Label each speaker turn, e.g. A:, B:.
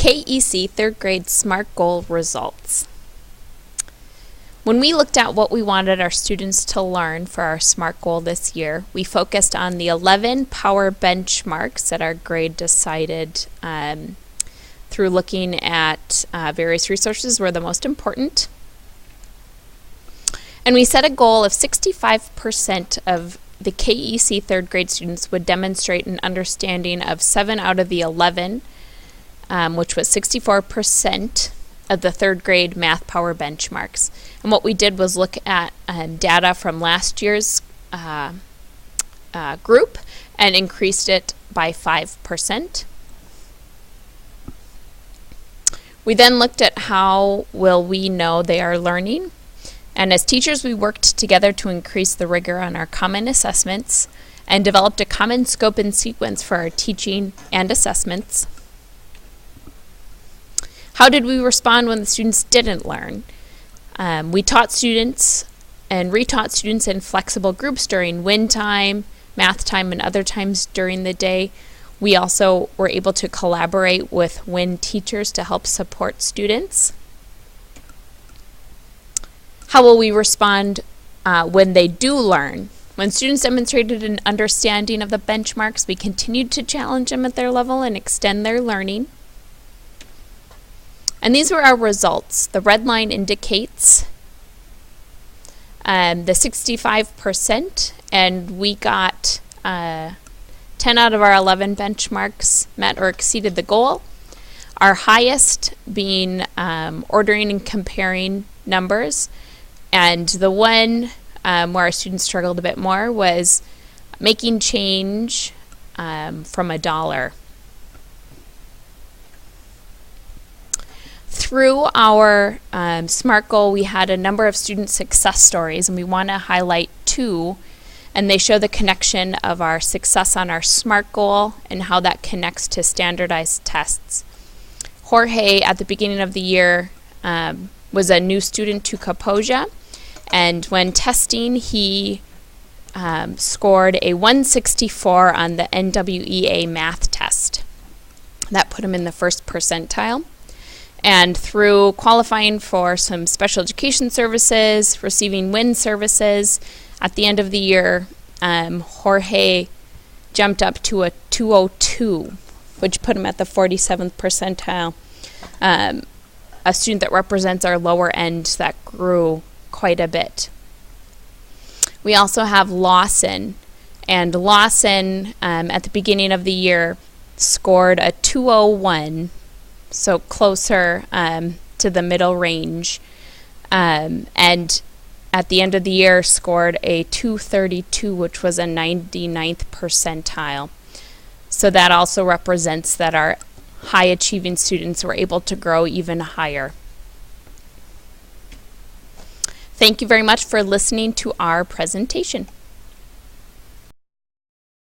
A: KEC third grade SMART goal results. When we looked at what we wanted our students to learn for our SMART goal this year, we focused on the 11 power benchmarks that our grade decided through looking at various resources were the most important. And we set a goal of 65% of the KEC third grade students would demonstrate an understanding of 7 out of the 11, which was 64% of the third grade math power benchmarks. And what we did was look at data from last year's group and increased it by 5%. We then looked at how will we know they are learning. And as teachers, we worked together to increase the rigor on our common assessments and developed a common scope and sequence for our teaching and assessments. How did we respond when the students didn't learn? We taught students and retaught students in flexible groups during win time, math time, and other times during the day. We also were able to collaborate with WIN teachers to help support students. How will we respond when they do learn? When students demonstrated an understanding of the benchmarks, we continued to challenge them at their level and extend their learning. And these were our results. The red line indicates the 65%, and we got 10 out of our 11 benchmarks met or exceeded the goal. Our highest being ordering and comparing numbers, and the one where our students struggled a bit more was making change from $1. Through our SMART goal, we had a number of student success stories, and we want to highlight 2, and they show the connection of our success on our SMART goal and how that connects to standardized tests. Jorge, at the beginning of the year, was a new student to Kaposia, and when testing, he scored a 164 on the NWEA math test. That put him in the first percentile. And through qualifying for some special education services, receiving WIN services, at the end of the year, Jorge jumped up to a 202, which put him at the 47th percentile, a student that represents our lower end that grew quite a bit. We also have Lawson, and Lawson at the beginning of the year scored a 201, so closer to the middle range, and at the end of the year scored a 232, which was a 99th percentile. So that also represents that our high achieving students were able to grow even higher. Thank you very much for listening to our presentation.